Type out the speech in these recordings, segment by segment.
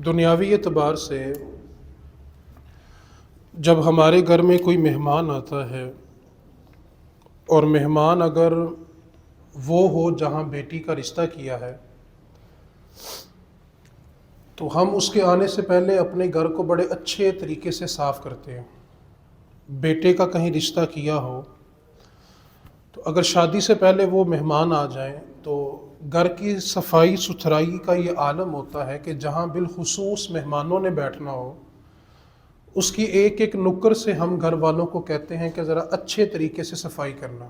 دنیاوی اعتبار سے جب ہمارے گھر میں کوئی مہمان آتا ہے اور مہمان اگر وہ ہو جہاں بیٹی کا رشتہ کیا ہے تو ہم اس کے آنے سے پہلے اپنے گھر کو بڑے اچھے طریقے سے صاف کرتے ہیں۔ بیٹے کا کہیں رشتہ کیا ہو تو اگر شادی سے پہلے وہ مہمان آ جائیں تو گھر کی صفائی ستھرائی کا یہ عالم ہوتا ہے کہ جہاں بالخصوص مہمانوں نے بیٹھنا ہو اس کی ایک ایک نکر سے ہم گھر والوں کو کہتے ہیں کہ ذرا اچھے طریقے سے صفائی کرنا،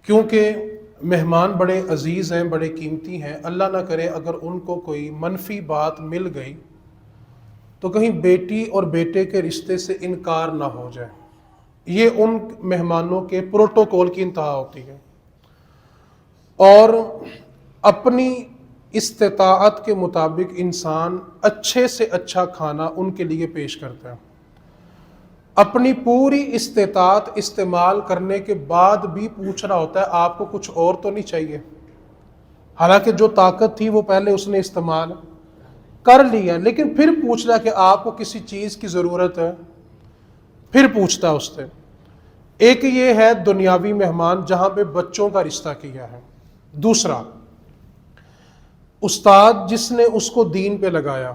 کیونکہ مہمان بڑے عزیز ہیں، بڑے قیمتی ہیں۔ اللہ نہ کرے اگر ان کو کوئی منفی بات مل گئی تو کہیں بیٹی اور بیٹے کے رشتے سے انکار نہ ہو جائے۔ یہ ان مہمانوں کے پروٹوکول کی انتہا ہوتی ہے، اور اپنی استطاعت کے مطابق انسان اچھے سے اچھا کھانا ان کے لیے پیش کرتا ہے۔ اپنی پوری استطاعت استعمال کرنے کے بعد بھی پوچھ رہا ہوتا ہے آپ کو کچھ اور تو نہیں چاہیے، حالانکہ جو طاقت تھی وہ پہلے اس نے استعمال کر لیا، لیکن پھر پوچھ رہا کہ آپ کو کسی چیز کی ضرورت ہے، پھر پوچھتا اس سے۔ ایک یہ ہے دنیاوی مہمان جہاں پہ بچوں کا رشتہ کیا ہے۔ دوسرا، استاد جس نے اس کو دین پہ لگایا،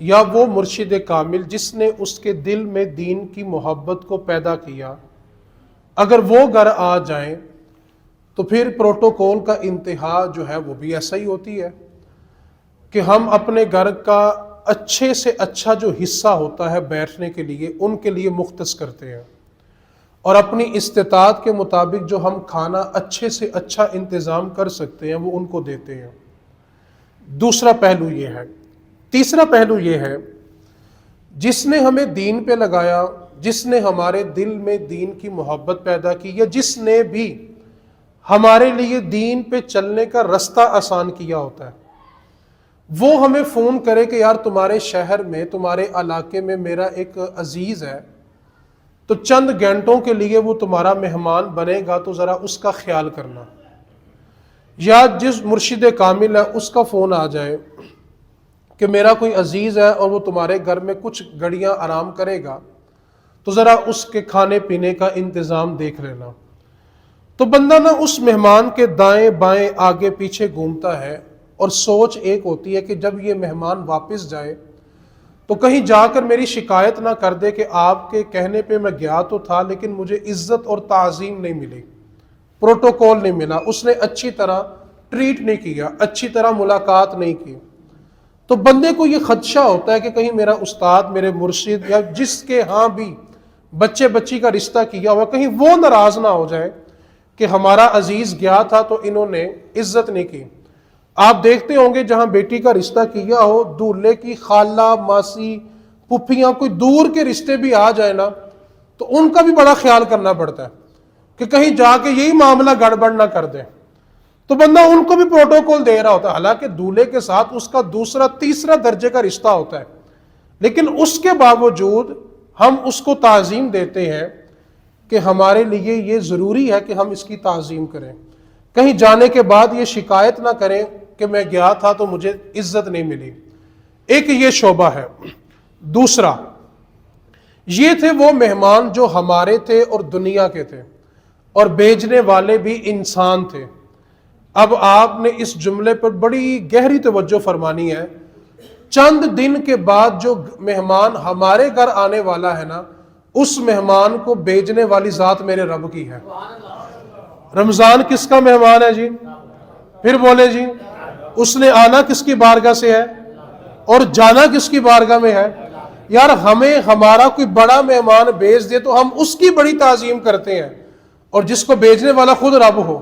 یا وہ مرشد کامل جس نے اس کے دل میں دین کی محبت کو پیدا کیا، اگر وہ گھر آ جائیں تو پھر پروٹوکول کا انتہا جو ہے وہ بھی ایسا ہی ہوتی ہے کہ ہم اپنے گھر کا اچھے سے اچھا جو حصہ ہوتا ہے بیٹھنے کے لیے ان کے لیے مختص کرتے ہیں، اور اپنی استطاعت کے مطابق جو ہم کھانا اچھے سے اچھا انتظام کر سکتے ہیں وہ ان کو دیتے ہیں۔ دوسرا پہلو یہ ہے۔ تیسرا پہلو یہ ہے، جس نے ہمیں دین پہ لگایا، جس نے ہمارے دل میں دین کی محبت پیدا کی، یا جس نے بھی ہمارے لیے دین پہ چلنے کا رستہ آسان کیا ہوتا ہے، وہ ہمیں فون کرے کہ یار تمہارے شہر میں، تمہارے علاقے میں میرا ایک عزیز ہے، تو چند گھنٹوں کے لیے وہ تمہارا مہمان بنے گا تو ذرا اس کا خیال کرنا۔ یا جس مرشد کامل ہے اس کا فون آ جائے کہ میرا کوئی عزیز ہے اور وہ تمہارے گھر میں کچھ گھڑیاں آرام کرے گا تو ذرا اس کے کھانے پینے کا انتظام دیکھ لینا۔ تو بندہ نا اس مہمان کے دائیں بائیں آگے پیچھے گھومتا ہے، اور سوچ ایک ہوتی ہے کہ جب یہ مہمان واپس جائے تو کہیں جا کر میری شکایت نہ کر دے کہ آپ کے کہنے پہ میں گیا تو تھا لیکن مجھے عزت اور تعظیم نہیں ملی، پروٹوکول نہیں ملا، اس نے اچھی طرح ٹریٹ نہیں کیا، اچھی طرح ملاقات نہیں کی۔ تو بندے کو یہ خدشہ ہوتا ہے کہ کہیں میرا استاد، میرے مرشد، یا جس کے ہاں بھی بچے بچی کا رشتہ کیا ہوا، کہیں وہ ناراض نہ ہو جائے کہ ہمارا عزیز گیا تھا تو انہوں نے عزت نہیں کی۔ آپ دیکھتے ہوں گے جہاں بیٹی کا رشتہ کیا ہو، دولہے کی خالہ، ماسی، پھپھیاں، کوئی دور کے رشتے بھی آ جائے نا تو ان کا بھی بڑا خیال کرنا پڑتا ہے کہ کہیں جا کے یہی معاملہ گڑبڑ نہ کر دیں۔ تو بندہ ان کو بھی پروٹوکول دے رہا ہوتا ہے، حالانکہ دولہے کے ساتھ اس کا دوسرا تیسرا درجے کا رشتہ ہوتا ہے، لیکن اس کے باوجود ہم اس کو تعظیم دیتے ہیں کہ ہمارے لیے یہ ضروری ہے کہ ہم اس کی تعظیم کریں، کہیں جانے کے بعد یہ شکایت نہ کریں کہ میں گیا تھا تو مجھے عزت نہیں ملی۔ ایک یہ شعبہ ہے۔ دوسرا، یہ تھے وہ مہمان جو ہمارے تھے اور دنیا کے تھے، اور بھیجنے والے بھی انسان تھے۔ اب آپ نے اس جملے پر بڑی گہری توجہ فرمانی ہے۔ چند دن کے بعد جو مہمان ہمارے گھر آنے والا ہے نا، اس مہمان کو بھیجنے والی ذات میرے رب کی ہے۔ رمضان کس کا مہمان ہے جی؟ پھر بولے جی، اس نے آنا کس کی بارگاہ سے ہے اور جانا کس کی بارگاہ میں ہے؟ یار ہمیں ہمارا کوئی بڑا مہمان بھیج دے تو ہم اس کی بڑی تعظیم کرتے ہیں، اور جس کو بھیجنے والا خود رب ہو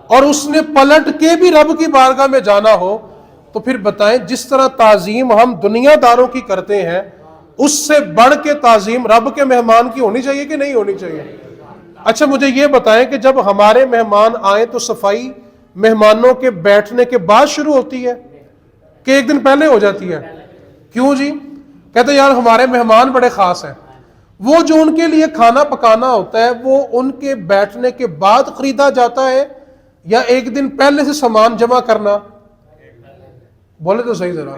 اور اس نے پلٹ کے بھی رب کی بارگاہ میں جانا ہو، تو پھر بتائیں جس طرح تعظیم ہم دنیا داروں کی کرتے ہیں اس سے بڑھ کے تعظیم رب کے مہمان کی ہونی چاہیے کہ نہیں ہونی چاہیے؟ اچھا مجھے یہ بتائیں کہ جب ہمارے مہمان آئیں تو صفائی مہمانوں کے بیٹھنے کے بعد شروع ہوتی ہے کہ ایک دن پہلے ہو جاتی ہے؟ کیوں جی؟ کہتے ہیں یار ہمارے مہمان بڑے خاص ہیں۔ وہ جو ان کے لیے کھانا پکانا ہوتا ہے وہ ان کے بیٹھنے کے بعد خریدا جاتا ہے یا ایک دن پہلے سے سامان جمع کرنا؟ بولے تو صحیح ذرا۔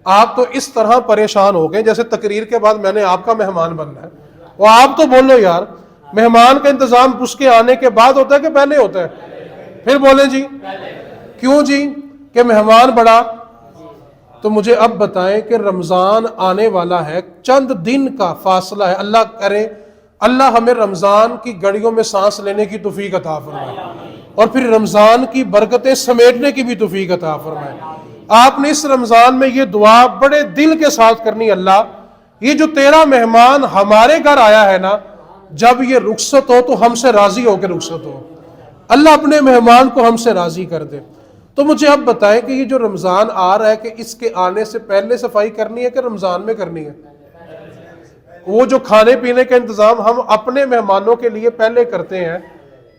آپ تو اس طرح پریشان ہو گئے جیسے تقریر کے بعد میں نے آپ کا مہمان بننا ہے. وہ آپ تو بولو یار, مہمان کا انتظام اس کے آنے کے بعد ہوتا ہے کہ پہلے ہوتا ہے؟ پھر بولیں جی. کیوں جی؟ کہ مہمان بڑا. تو مجھے اب بتائیں کہ رمضان آنے والا ہے, چند دن کا فاصلہ ہے. اللہ کرے اللہ ہمیں رمضان کی گھڑیوں میں سانس لینے کی توفیق عطا فرمائے, اور پھر رمضان کی برکتیں سمیٹنے کی بھی توفیق عطا فرمائے. آپ نے اس رمضان میں یہ دعا بڑے دل کے ساتھ کرنی, اللہ یہ جو تیرا مہمان ہمارے گھر آیا ہے نا, جب یہ رخصت ہو تو ہم سے راضی ہو کے رخصت ہو. اللہ اپنے مہمان کو ہم سے راضی کر دے. تو مجھے اب بتائیں کہ یہ جو رمضان آ رہا ہے, کہ اس کے آنے سے پہلے صفائی کرنی ہے کہ رمضان میں کرنی ہے؟ وہ جو کھانے پینے کا انتظام ہم اپنے مہمانوں کے لیے پہلے کرتے ہیں,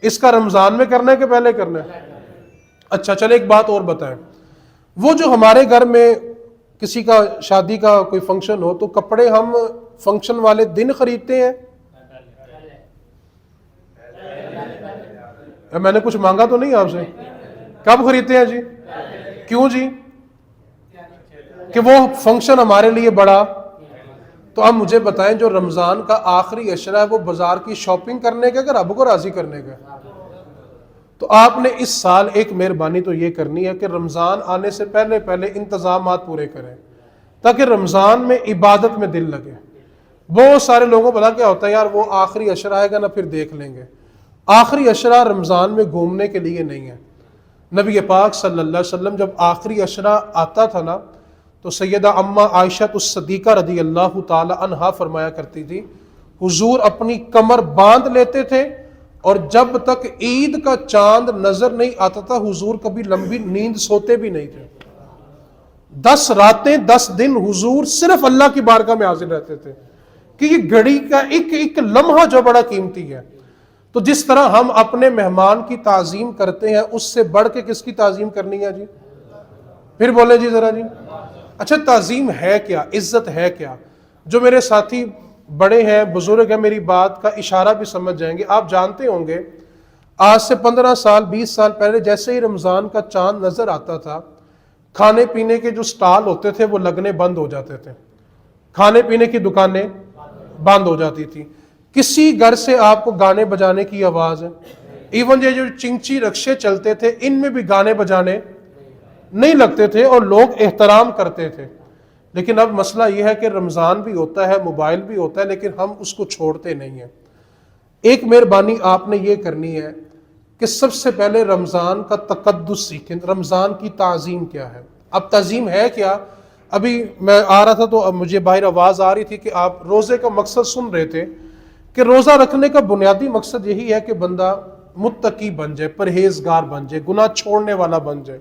اس کا رمضان میں کرنا ہے کہ پہلے کرنا ہے؟ اچھا چلے ایک بات اور بتائیں, وہ جو ہمارے گھر میں کسی کا شادی کا کوئی فنکشن ہو تو کپڑے ہم فنکشن والے دن خریدتے ہیں؟ میں نے کچھ مانگا تو نہیں آپ سے؟ کب خریدتے ہیں جی؟ کیوں جی؟ کہ وہ فنکشن ہمارے لیے بڑا. تو اب مجھے بتائیں, جو رمضان کا آخری عشرہ ہے وہ بازار کی شاپنگ کرنے کا کہ رب کو راضی کرنے کا؟ تو آپ نے اس سال ایک مہربانی تو یہ کرنی ہے کہ رمضان آنے سے پہلے پہلے انتظامات پورے کریں, تاکہ رمضان میں عبادت میں دل لگے. بہت سارے لوگوں کو بلا کیا ہوتا ہے, یار وہ آخری عشرہ آئے گا نا پھر دیکھ لیں گے. آخری عشرہ رمضان میں گھومنے کے لیے نہیں ہے. نبی پاک صلی اللہ علیہ وسلم جب آخری عشرہ آتا تھا نا, تو سیدہ اماں عائشہ الصدیقہ رضی اللہ تعالی عنہا فرمایا کرتی تھی, حضور اپنی کمر باندھ لیتے تھے, اور جب تک عید کا چاند نظر نہیں آتا تھا حضور کبھی لمبی نیند سوتے بھی نہیں تھے. 10 راتیں 10 دن حضور صرف اللہ کی بارگاہ میں حاضر رہتے تھے, کہ یہ گھڑی کا ایک ایک لمحہ جو بڑا قیمتی ہے. تو جس طرح ہم اپنے مہمان کی تعظیم کرتے ہیں, اس سے بڑھ کے کس کی تعظیم کرنی ہے جی؟ پھر بولیں جی ذرا جی. اچھا تعظیم ہے کیا, عزت ہے کیا؟ جو میرے ساتھی بڑے ہیں, بزرگ ہیں, میری بات کا اشارہ بھی سمجھ جائیں گے. آپ جانتے ہوں گے آج سے 15 سال 20 سال پہلے جیسے ہی رمضان کا چاند نظر آتا تھا, کھانے پینے کے جو سٹال ہوتے تھے وہ لگنے بند ہو جاتے تھے, کھانے پینے کی دکانیں بند ہو جاتی تھی. کسی گھر سے آپ کو گانے بجانے کی آواز ہے, ایون یہ جو چنگچی رکشے چلتے تھے ان میں بھی گانے بجانے نہیں لگتے تھے, اور لوگ احترام کرتے تھے. لیکن اب مسئلہ یہ ہے کہ رمضان بھی ہوتا ہے, موبائل بھی ہوتا ہے, لیکن ہم اس کو چھوڑتے نہیں ہیں. ایک مہربانی آپ نے یہ کرنی ہے کہ سب سے پہلے رمضان کا تقدس سیکھیں, رمضان کی تعظیم کیا ہے. اب تعظیم ہے کیا؟ ابھی میں آ رہا تھا تو اب مجھے باہر آواز آ رہی تھی کہ آپ روزے کا مقصد سن رہے تھے, کہ روزہ رکھنے کا بنیادی مقصد یہی ہے کہ بندہ متقی بن جائے, پرہیزگار بن جائے, گناہ چھوڑنے والا بن جائے.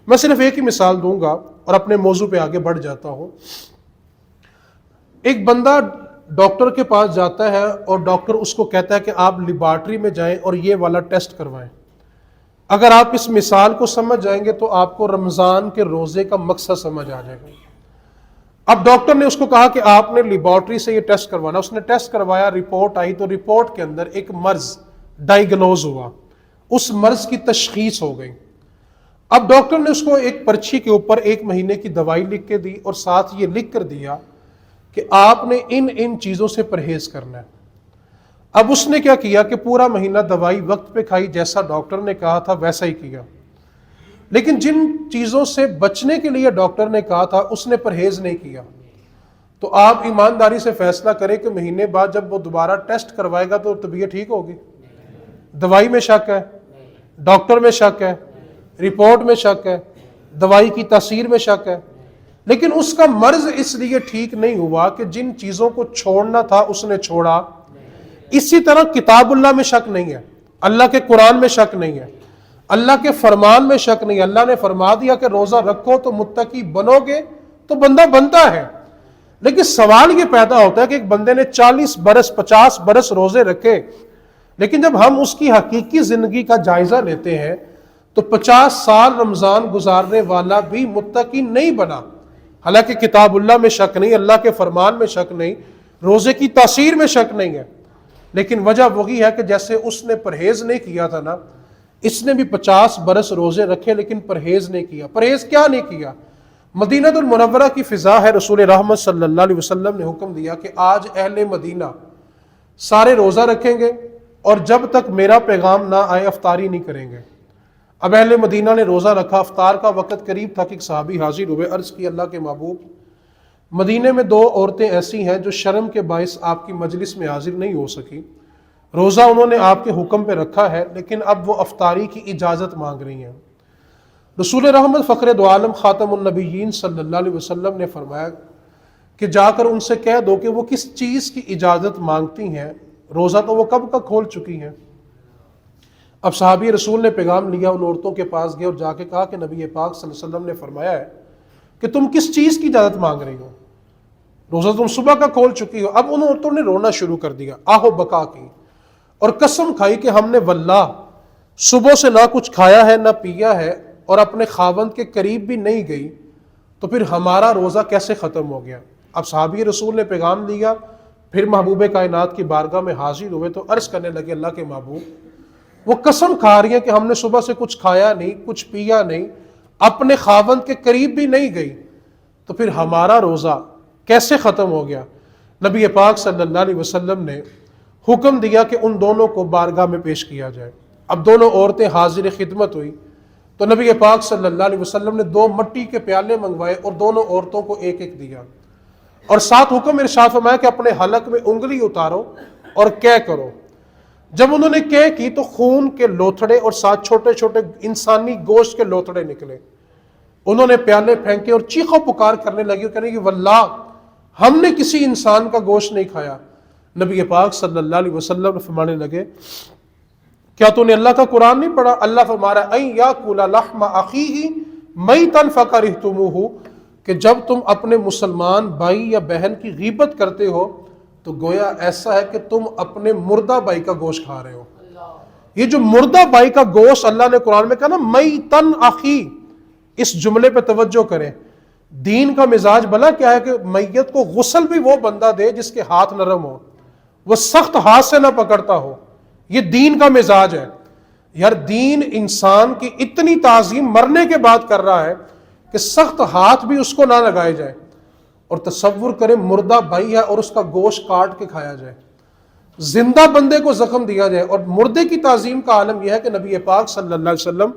میں صرف ایک ہی مثال دوں گا اور اپنے موضوع پہ آگے بڑھ جاتا ہوں. ایک بندہ ڈاکٹر کے پاس جاتا ہے اور ڈاکٹر اس کو کہتا ہے کہ آپ لیبارٹری میں جائیں اور یہ والا ٹیسٹ کروائیں. اگر آپ اس مثال کو سمجھ جائیں گے تو آپ کو رمضان کے روزے کا مقصد سمجھ آ جائے گا. اب ڈاکٹر نے اس کو کہا کہ آپ نے لیبارٹری سے یہ ٹیسٹ کروانا. اس نے ٹیسٹ کروایا, رپورٹ آئی, تو رپورٹ کے اندر ایک مرض ڈائیگنوز ہوا, اس مرض کی تشخیص ہو گئی. اب ڈاکٹر نے اس کو ایک پرچی کے اوپر 1 مہینے کی دوائی لکھ کے دی, اور ساتھ یہ لکھ کر دیا کہ آپ نے ان چیزوں سے پرہیز کرنا ہے. اب اس نے کیا کیا کہ پورا مہینہ دوائی وقت پہ کھائی, جیسا ڈاکٹر نے کہا تھا ویسا ہی کیا. لیکن جن چیزوں سے بچنے کے لیے ڈاکٹر نے کہا تھا اس نے پرہیز نہیں کیا. تو آپ ایمانداری سے فیصلہ کریں کہ مہینے بعد جب وہ دوبارہ ٹیسٹ کروائے گا تو طبیعت ٹھیک ہوگی؟ دوائی میں شک ہے, ڈاکٹر میں شک ہے, رپورٹ میں شک ہے, دوائی کی تاثیر میں شک ہے, لیکن اس کا مرض اس لیے ٹھیک نہیں ہوا کہ جن چیزوں کو چھوڑنا تھا اس نے چھوڑا. اسی طرح کتاب اللہ میں شک نہیں ہے, اللہ کے قرآن میں شک نہیں ہے, اللہ کے فرمان میں شک نہیں. اللہ نے فرما دیا کہ روزہ رکھو تو متقی بنو گے, تو بندہ بنتا ہے. لیکن سوال یہ پیدا ہوتا ہے کہ ایک بندے نے 40 برس 50 برس روزے رکھے, لیکن جب ہم اس کی حقیقی زندگی کا جائزہ لیتے ہیں تو 50 سال رمضان گزارنے والا بھی متقی نہیں بنا. حالانکہ کتاب اللہ میں شک نہیں, اللہ کے فرمان میں شک نہیں, روزے کی تاثیر میں شک نہیں ہے, لیکن وجہ وہی ہے کہ جیسے اس نے پرہیز نہیں کیا تھا نا, اس نے بھی 50 برس روزے رکھے لیکن پرہیز نہیں کیا. پرہیز کیا نہیں کیا؟ مدینہ المنورہ کی فضا ہے، رسول رحمت صلی اللہ علیہ وسلم نے حکم دیا کہ آج اہل مدینہ سارے روزہ رکھیں گے اور جب تک میرا پیغام نہ آئے افطاری نہیں کریں گے۔ اب اہل مدینہ نے روزہ رکھا، افطار کا وقت قریب تھا کہ ایک صحابی حاضر ہوئے، عرض کی اللہ کے محبوب، مدینے میں 2 عورتیں ایسی ہیں جو شرم کے باعث آپ کی مجلس میں حاضر نہیں ہو سکی، روزہ انہوں نے آپ کے حکم پہ رکھا ہے لیکن اب وہ افطاری کی اجازت مانگ رہی ہیں۔ رسول رحمت فخر دو عالم خاتم النبیین صلی اللہ علیہ وسلم نے فرمایا کہ جا کر ان سے کہہ دو کہ وہ کس چیز کی اجازت مانگتی ہیں، روزہ تو وہ کب کا کھول چکی ہیں۔ اب صحابی رسول نے پیغام لیا، ان عورتوں کے پاس گئے اور جا کے کہا کہ نبی پاک صلی اللہ علیہ وسلم نے فرمایا ہے کہ تم کس چیز کی اجازت مانگ رہی ہو، روزہ تم صبح کا کھول چکی ہو۔ اب ان عورتوں نے رونا شروع کر دیا، آہو بکا کی، اور قسم کھائی کہ ہم نے واللہ صبح سے نہ کچھ کھایا ہے نہ پیا ہے اور اپنے خاوند کے قریب بھی نہیں گئی، تو پھر ہمارا روزہ کیسے ختم ہو گیا۔ اب صحابی رسول نے پیغام لیا، پھر محبوب کائنات کی بارگاہ میں حاضر ہوئے تو عرض کرنے لگے اللہ کے محبوب، وہ قسم کھا رہی ہیں کہ ہم نے صبح سے کچھ کھایا نہیں، کچھ پیا نہیں، اپنے خاوند کے قریب بھی نہیں گئی، تو پھر ہمارا روزہ کیسے ختم ہو گیا۔ نبی پاک صلی اللہ علیہ وسلم نے حکم دیا کہ ان دونوں کو بارگاہ میں پیش کیا جائے۔ اب دونوں عورتیں حاضر خدمت ہوئی تو نبی پاک صلی اللہ علیہ وسلم نے 2 مٹی کے پیالے منگوائے اور دونوں عورتوں کو ایک ایک دیا، اور ساتھ حکم ارشاد فرمایا کہ اپنے حلق میں انگلی اتارو اور کہہ کرو۔ جب انہوں نے کہہ کی تو خون کے لوتھڑے اور ساتھ چھوٹے چھوٹے انسانی گوشت کے لوتھڑے نکلے۔ انہوں نے پیالے پھینکے اور چیخو پکار کرنے لگی اور کہنے کہ واللہ ہم نے کسی انسان کا گوشت نہیں کھایا۔ نبی پاک صلی اللہ علیہ وسلم فرمانے لگے کیا تو نے اللہ کا قرآن نہیں پڑھا؟ اللہ فرما رہا ہے اَن یَأْکُلَ لَحْمَ أَخِیہِ مَیْتًا فَکَرِہْتُمُوهُ، کہ جب تم اپنے مسلمان بھائی یا بہن کی غیبت کرتے ہو تو گویا ایسا ہے کہ تم اپنے مردہ بھائی کا گوشت کھا رہے ہو۔ یہ جو مردہ بھائی کا گوشت اللہ نے قرآن میں کہا نا میتن اخی، اس جملے پہ توجہ کریں۔ دین کا مزاج بھلا کیا ہے کہ میت کو غسل بھی وہ بندہ دے جس کے ہاتھ نرم ہو، وہ سخت ہاتھ سے نہ پکڑتا ہو، یہ دین کا مزاج ہے۔ یار دین انسان کی اتنی تعظیم مرنے کے بعد کر رہا ہے کہ سخت ہاتھ بھی اس کو نہ لگائے جائے، اور تصور کریں مردہ بھائی ہے اور اس کا گوشت کاٹ کے کھایا جائے، زندہ بندے کو زخم دیا جائے۔ اور مردے کی تعظیم کا عالم یہ ہے کہ نبی پاک صلی اللہ علیہ وسلم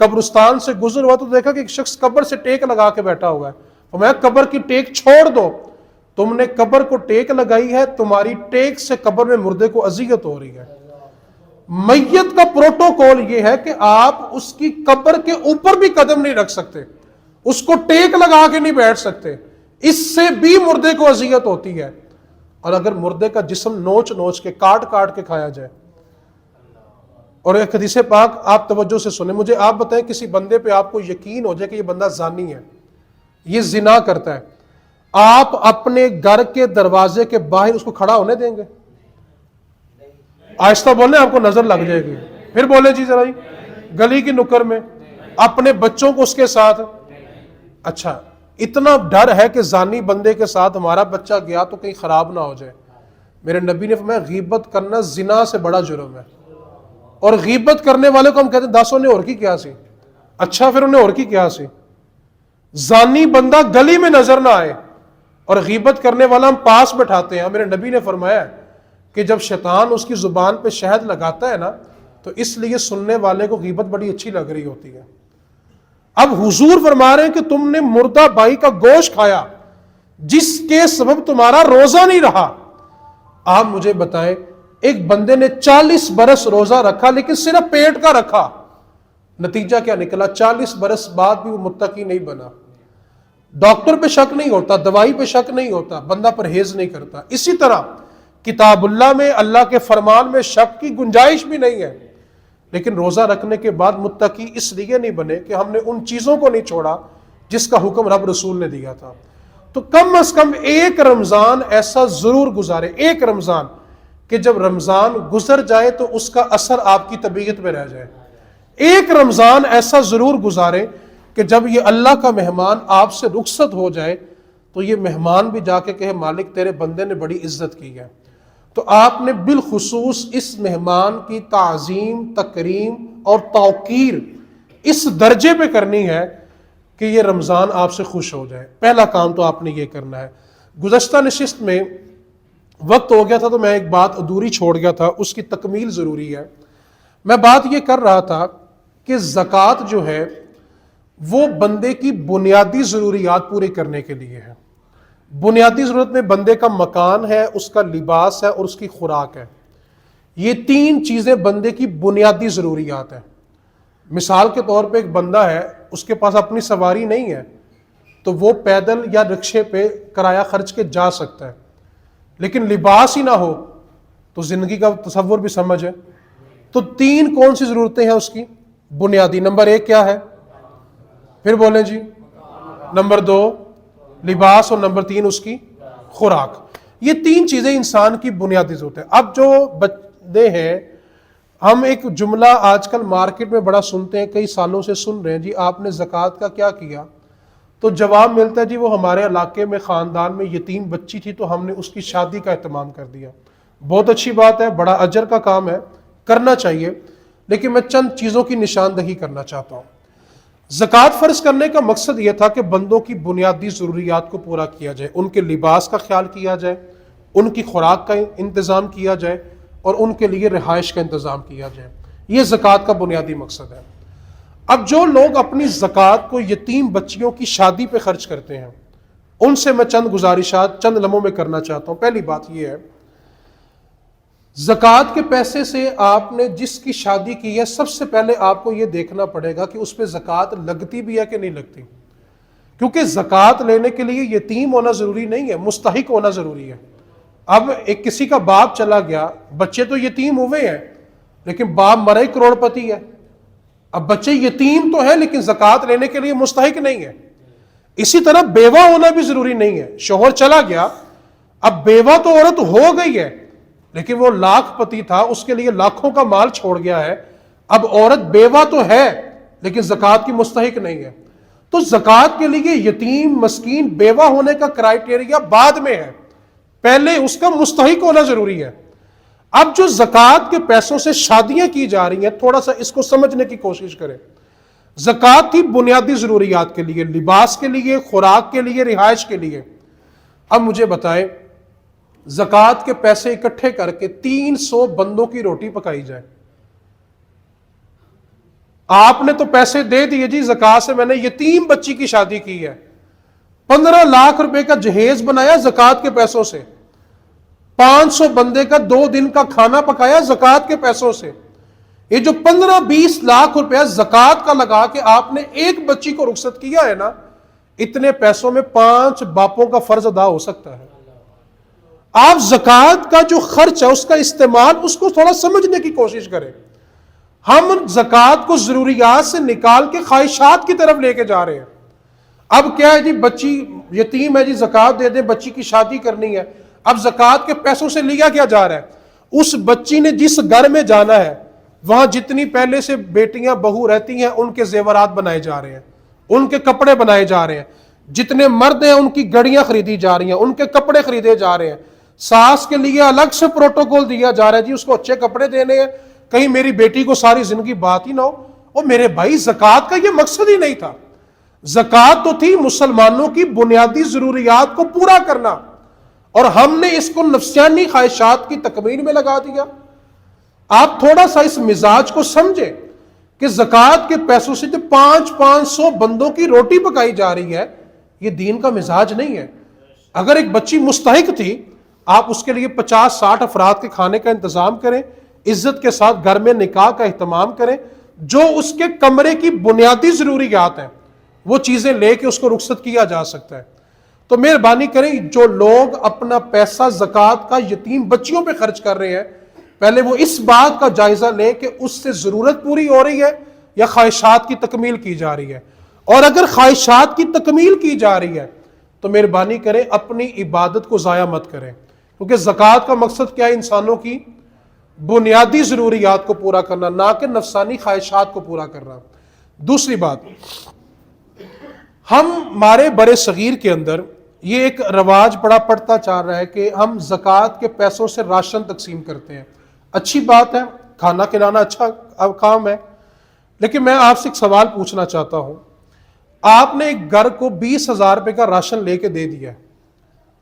قبرستان سے گزر ہوا تو دیکھا کہ ایک شخص قبر سے ٹیک لگا کے بیٹھا ہوا ہے، فرمایا قبر کی ٹیک چھوڑ دو، تم نے قبر کو ٹیک لگائی ہے، تمہاری ٹیک سے قبر میں مردے کو اذیت ہو رہی ہے۔ میت کا پروٹوکول یہ ہے کہ آپ اس کی قبر کے اوپر بھی قدم نہیں رکھ سکتے، اس کو ٹیک لگا کے نہیں بیٹھ سکتے، اس سے بھی مردے کو اذیت ہوتی ہے۔ اور اگر مردے کا جسم نوچ نوچ کے کاٹ کاٹ کے کھایا جائے، اور ایک حدیث پاک آپ توجہ سے سنیں، مجھے آپ بتائیں کسی بندے پہ آپ کو یقین ہو جائے کہ یہ بندہ زانی ہے، یہ زنا کرتا ہے، آپ اپنے گھر کے دروازے کے باہر اس کو کھڑا ہونے دیں گے؟ آہستہ بولیں آپ کو نظر لگ جائے گی، پھر بولیں جی ذرا، گلی کی نکر میں اپنے بچوں کو اس کے ساتھ، اچھا اتنا ڈر ہے کہ زانی بندے کے ساتھ ہمارا بچہ گیا تو کہیں خراب نہ ہو جائے۔ میرے نبی نے فرمایا غیبت کرنا زنا سے بڑا جرم ہے، اور غیبت کرنے والے کو ہم کہتے ہیں داسوں نے اور کی کیا سی، اچھا پھر انہیں اور کی کیا سی۔ زانی بندہ گلی میں نظر نہ آئے اور غیبت کرنے والا ہم پاس بٹھاتے ہیں۔ میرے نبی نے فرمایا کہ جب شیطان اس کی زبان پہ شہد لگاتا ہے نا تو اس لیے سننے والے کو غیبت بڑی اچھی لگ رہی ہوتی ہے۔ اب حضور فرما رہے ہیں کہ تم نے مردہ بھائی کا گوشت کھایا جس کے سبب تمہارا روزہ نہیں رہا۔ آپ مجھے بتائیں ایک بندے نے 40 برس روزہ رکھا لیکن صرف پیٹ کا رکھا، نتیجہ کیا نکلا؟ 40 برس بعد بھی وہ متقی نہیں بنا۔ ڈاکٹر پہ شک نہیں ہوتا، دوائی پہ شک نہیں ہوتا، بندہ پرہیز نہیں کرتا۔ اسی طرح کتاب اللہ میں اللہ کے فرمان میں شک کی گنجائش بھی نہیں ہے، لیکن روزہ رکھنے کے بعد متقی اس لیے نہیں بنے کہ ہم نے ان چیزوں کو نہیں چھوڑا جس کا حکم رب رسول نے دیا تھا۔ تو کم از کم ایک رمضان ایسا ضرور گزارے، ایک رمضان کہ جب رمضان گزر جائے تو اس کا اثر آپ کی طبیعت پہ رہ جائے۔ ایک رمضان ایسا ضرور گزارے کہ جب یہ اللہ کا مہمان آپ سے رخصت ہو جائے تو یہ مہمان بھی جا کے کہے مالک تیرے بندے نے بڑی عزت کی ہے۔ تو آپ نے بالخصوص اس مہمان کی تعظیم، تکریم اور توقیر اس درجے پہ کرنی ہے کہ یہ رمضان آپ سے خوش ہو جائے، پہلا کام تو آپ نے یہ کرنا ہے۔ گزشتہ نشست میں وقت ہو گیا تھا تو میں ایک بات ادھوری چھوڑ گیا تھا، اس کی تکمیل ضروری ہے۔ میں بات یہ کر رہا تھا کہ زکوٰۃ جو ہے وہ بندے کی بنیادی ضروریات پوری کرنے کے لیے ہے۔ بنیادی ضرورت میں بندے کا مکان ہے، اس کا لباس ہے اور اس کی خوراک ہے۔ یہ تین چیزیں بندے کی بنیادی ضروریات ہیں۔ مثال کے طور پہ ایک بندہ ہے، اس کے پاس اپنی سواری نہیں ہے تو وہ پیدل یا رکشے پہ کرایہ خرچ کے جا سکتا ہے، لیکن لباس ہی نہ ہو تو زندگی کا تصور بھی سمجھ ہے۔ تو تین کون سی ضرورتیں ہیں اس کی بنیادی؟ نمبر ایک کیا ہے؟ پھر بولیں جی۔ نمبر دو لباس، اور نمبر تین اس کی خوراک۔ یہ تین چیزیں انسان کی بنیادی ضرورت ہے۔ اب جو بندے ہیں، ہم ایک جملہ آج کل مارکیٹ میں بڑا سنتے ہیں، کئی سالوں سے سن رہے ہیں، جی آپ نے زکوٰۃ کا کیا کیا؟ تو جواب ملتا ہے جی وہ ہمارے علاقے میں خاندان میں یتیم بچی تھی تو ہم نے اس کی شادی کا اہتمام کر دیا۔ بہت اچھی بات ہے، بڑا اجر کا کام ہے، کرنا چاہیے، لیکن میں چند چیزوں کی نشاندہی کرنا چاہتا ہوں۔ زکوٰۃ فرض کرنے کا مقصد یہ تھا کہ بندوں کی بنیادی ضروریات کو پورا کیا جائے، ان کے لباس کا خیال کیا جائے، ان کی خوراک کا انتظام کیا جائے اور ان کے لیے رہائش کا انتظام کیا جائے۔ یہ زکوٰۃ کا بنیادی مقصد ہے۔ اب جو لوگ اپنی زکوٰۃ کو یتیم بچیوں کی شادی پہ خرچ کرتے ہیں، ان سے میں چند گزارشات چند لمحوں میں کرنا چاہتا ہوں۔ پہلی بات یہ ہے، زکوٰۃ کے پیسے سے آپ نے جس کی شادی کی ہے، سب سے پہلے آپ کو یہ دیکھنا پڑے گا کہ اس پہ زکوٰۃ لگتی بھی ہے کہ نہیں لگتی، کیونکہ زکوٰۃ لینے کے لیے یتیم ہونا ضروری نہیں ہے، مستحق ہونا ضروری ہے۔ اب ایک کسی کا باپ چلا گیا، بچے تو یتیم ہوئے ہیں لیکن باپ مرا ہی کروڑ پتی ہے، اب بچے یتیم تو ہیں لیکن زکوٰۃ لینے کے لیے مستحق نہیں ہے۔ اسی طرح بیوہ ہونا بھی ضروری نہیں ہے، شوہر چلا گیا، اب بیوہ تو عورت ہو گئی ہے لیکن وہ لاکھ پتی تھا، اس کے لیے لاکھوں کا مال چھوڑ گیا ہے، اب عورت بیوہ تو ہے لیکن زکوٰۃ کی مستحق نہیں ہے۔ تو زکوٰۃ کے لیے یتیم، مسکین، بیوہ ہونے کا کرائیٹیریا بعد میں ہے، پہلے اس کا مستحق ہونا ضروری ہے۔ اب جو زکوٰۃ کے پیسوں سے شادیاں کی جا رہی ہیں، تھوڑا سا اس کو سمجھنے کی کوشش کریں۔ زکوٰۃ کی بنیادی ضروریات کے لیے، لباس کے لیے، خوراک کے لیے، رہائش کے لیے۔ اب مجھے بتائیں، زکوٰۃ کے پیسے اکٹھے کر کے 300 بندوں کی روٹی پکائی جائے، آپ نے تو پیسے دے دیے جی زکوٰۃ سے، میں نے یتیم بچی کی شادی کی ہے، 15 لاکھ روپے کا جہیز بنایا زکوٰۃ کے پیسوں سے، 500 بندے کا 2 دن کا کھانا پکایا زکوٰۃ کے پیسوں سے۔ یہ جو 15-20 لاکھ روپے زکوٰۃ کا لگا کے آپ نے ایک بچی کو رخصت کیا ہے نا، اتنے پیسوں میں 5 باپوں کا فرض ادا ہو سکتا ہے۔ آپ زکوٰۃ کا جو خرچ ہے، اس کا استعمال، اس کو تھوڑا سمجھنے کی کوشش کریں۔ ہم زکوٰۃ کو ضروریات سے نکال کے خواہشات کی طرف لے کے جا رہے ہیں۔ اب کیا ہے جی، بچی یتیم ہے جی، زکوٰۃ دے دیں، بچی کی شادی کرنی ہے۔ اب زکوٰۃ کے پیسوں سے لیا کیا جا رہا ہے؟ اس بچی نے جس گھر میں جانا ہے، وہاں جتنی پہلے سے بیٹیاں بہو رہتی ہیں، ان کے زیورات بنائے جا رہے ہیں، ان کے کپڑے بنائے جا رہے ہیں، جتنے مرد ہیں ان کی گڑیاں خریدی جا رہی ہیں، ان کے کپڑے خریدے جا رہے ہیں۔ ساس کے لیے الگ سے پروٹوکول دیا جا رہا ہے، جی اس کو اچھے کپڑے دینے ہیں، کہیں میری بیٹی کو ساری زندگی بات ہی نہ ہو۔ اور میرے بھائی، زکوٰۃ کا یہ مقصد ہی نہیں تھا۔ زکوٰۃ تو تھی مسلمانوں کی بنیادی ضروریات کو پورا کرنا، اور ہم نے اس کو نفسیانی خواہشات کی تکمیل میں لگا دیا۔ آپ تھوڑا سا اس مزاج کو سمجھیں کہ زکوٰۃ کے پیسوں سے جو 500 بندوں کی روٹی پکائی جا رہی ہے، یہ دین کا مزاج نہیں ہے۔ اگر ایک بچی مستحق تھی، آپ اس کے لیے 50-60 افراد کے کھانے کا انتظام کریں، عزت کے ساتھ گھر میں نکاح کا اہتمام کریں، جو اس کے کمرے کی بنیادی ضروریات ہیں وہ چیزیں لے کے اس کو رخصت کیا جا سکتا ہے۔ تو مہربانی کریں، جو لوگ اپنا پیسہ زکوٰۃ کا یتیم بچیوں پہ خرچ کر رہے ہیں، پہلے وہ اس بات کا جائزہ لیں کہ اس سے ضرورت پوری ہو رہی ہے یا خواہشات کی تکمیل کی جا رہی ہے۔ اور اگر خواہشات کی تکمیل کی جا رہی ہے تو مہربانی کریں اپنی عبادت کو ضائع مت کریں، کیونکہ زکوٰۃ کا مقصد کیا ہے؟ انسانوں کی بنیادی ضروریات کو پورا کرنا، نہ کہ نفسانی خواہشات کو پورا کرنا۔ دوسری بات، ہمارے برے صغیر کے اندر یہ ایک رواج بڑا پڑتا چل رہا ہے کہ ہم زکوٰۃ کے پیسوں سے راشن تقسیم کرتے ہیں۔ اچھی بات ہے، کھانا کھلانا اچھا کام ہے، لیکن میں آپ سے ایک سوال پوچھنا چاہتا ہوں آپ نے ایک گھر کو 20,000 روپے کا راشن لے کے دے دیا،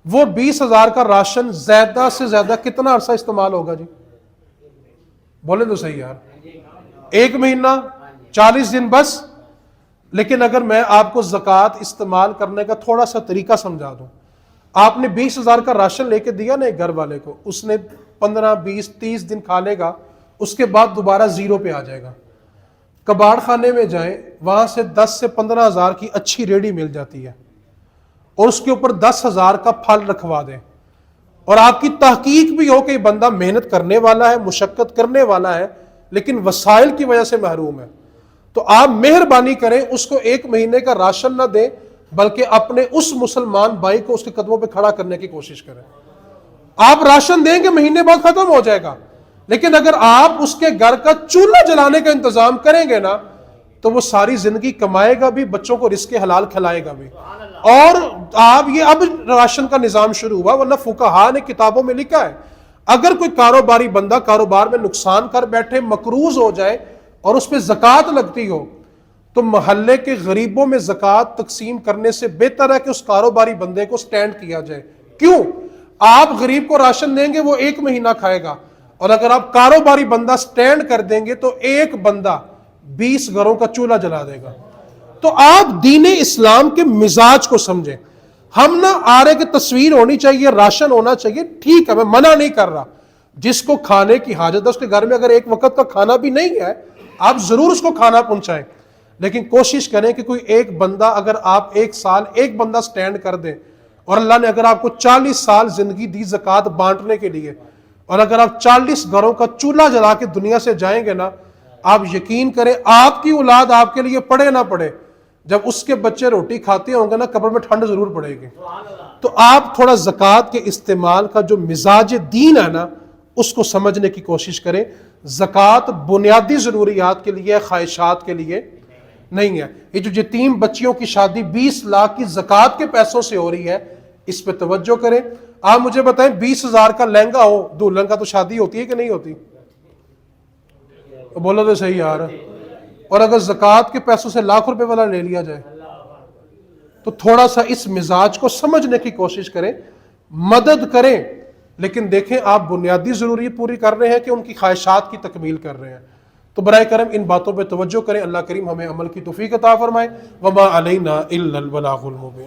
وہ 20,000 کا راشن زیادہ سے زیادہ کتنا عرصہ استعمال ہوگا جی؟ بولے تو صحیح یار، 1 مہینہ، 40 دن بس۔ لیکن اگر میں آپ کو زکوٰۃ استعمال کرنے کا تھوڑا سا طریقہ سمجھا دوں، آپ نے 20,000 کا راشن لے کے دیا نا ایک گھر والے کو، اس نے 15 20 30 دن کھا لے گا، اس کے بعد دوبارہ زیرو پہ آ جائے گا۔ کباڑ خانے میں جائیں، وہاں سے 10 سے 15,000 کی اچھی ریڑھی مل جاتی ہے، اور اس کے اوپر 10,000 کا پھل رکھوا دیں، اور آپ کی تحقیق بھی ہو کہ یہ بندہ محنت کرنے والا ہے، مشقت کرنے والا ہے، لیکن وسائل کی وجہ سے محروم ہے، تو آپ مہربانی کریں اس کو 1 مہینے کا راشن نہ دیں، بلکہ اپنے اس مسلمان بھائی کو اس کے قدموں پہ کھڑا کرنے کی کوشش کریں۔ آپ راشن دیں گے، مہینے بعد ختم ہو جائے گا، لیکن اگر آپ اس کے گھر کا چولہا جلانے کا انتظام کریں گے نا، تو وہ ساری زندگی کمائے گا بھی، بچوں کو رزق حلال کھلائے گا بھی۔ اور آپ یہ اب راشن کا نظام شروع ہوا، ورنہ فقہا نے کتابوں میں لکھا ہے اگر کوئی کاروباری بندہ کاروبار میں نقصان کر بیٹھے، مقروض ہو جائے اور اس پہ زکوٰۃ لگتی ہو، تو محلے کے غریبوں میں زکوٰۃ تقسیم کرنے سے بہتر ہے کہ اس کاروباری بندے کو سٹینڈ کیا جائے۔ کیوں؟ آپ غریب کو راشن دیں گے، وہ 1 مہینہ کھائے گا، اور اگر آپ کاروباری بندہ سٹینڈ کر دیں گے تو ایک بندہ 20 گھروں کا چولہا جلا دے گا۔ تو آپ دین اسلام کے مزاج کو سمجھیں۔ ہم نہ آرے کی تصویر ہونی چاہیے، راشن ہونا چاہیے، ٹھیک ہے، میں منع نہیں کر رہا، جس کو کھانے کی حاجت ہے اس کے گھر میں اگر ایک وقت کا کھانا بھی نہیں ہے، آپ ضرور اس کو کھانا پہنچائیں، لیکن کوشش کریں کہ کوئی ایک بندہ، اگر آپ 1 سال ایک بندہ سٹینڈ کر دیں، اور اللہ نے اگر آپ کو 40 سال زندگی دی زکوٰۃ بانٹنے کے لیے، اور اگر آپ 40 گھروں کا چولہا جلا کے دنیا سے جائیں گے نا، آپ یقین کریں آپ کی اولاد آپ کے لیے پڑھے نہ پڑھے، جب اس کے بچے روٹی کھاتے ہوں گے نا، قبر میں ٹھنڈ ضرور پڑے گی۔ تو آپ تھوڑا زکوٰۃ کے استعمال کا جو مزاج دین ہے نا، اس کو سمجھنے کی کوشش کریں۔ زکوٰۃ بنیادی ضروریات کے لیے، خواہشات کے لیے نہیں ہے۔ یہ جو یتیم بچیوں کی شادی 20 لاکھ کی زکوٰۃ کے پیسوں سے ہو رہی ہے، اس پہ توجہ کریں۔ آپ مجھے بتائیں 20,000 کا لہنگا ہو دلہن کا، تو شادی ہوتی ہے کہ نہیں ہوتی؟ بولو تو صحیح یار۔ اور اگر زکوٰۃ کے پیسوں سے لاکھ روپے والا لے لیا جائے، تو تھوڑا سا اس مزاج کو سمجھنے کی کوشش کریں، مدد کریں، لیکن دیکھیں آپ بنیادی ضروریات پوری کر رہے ہیں کہ ان کی خواہشات کی تکمیل کر رہے ہیں۔ تو برائے کرم ان باتوں پہ توجہ کریں۔ اللہ کریم ہمیں عمل کی توفیق عطا فرمائے۔ وما علینا الا البلاغ المبین۔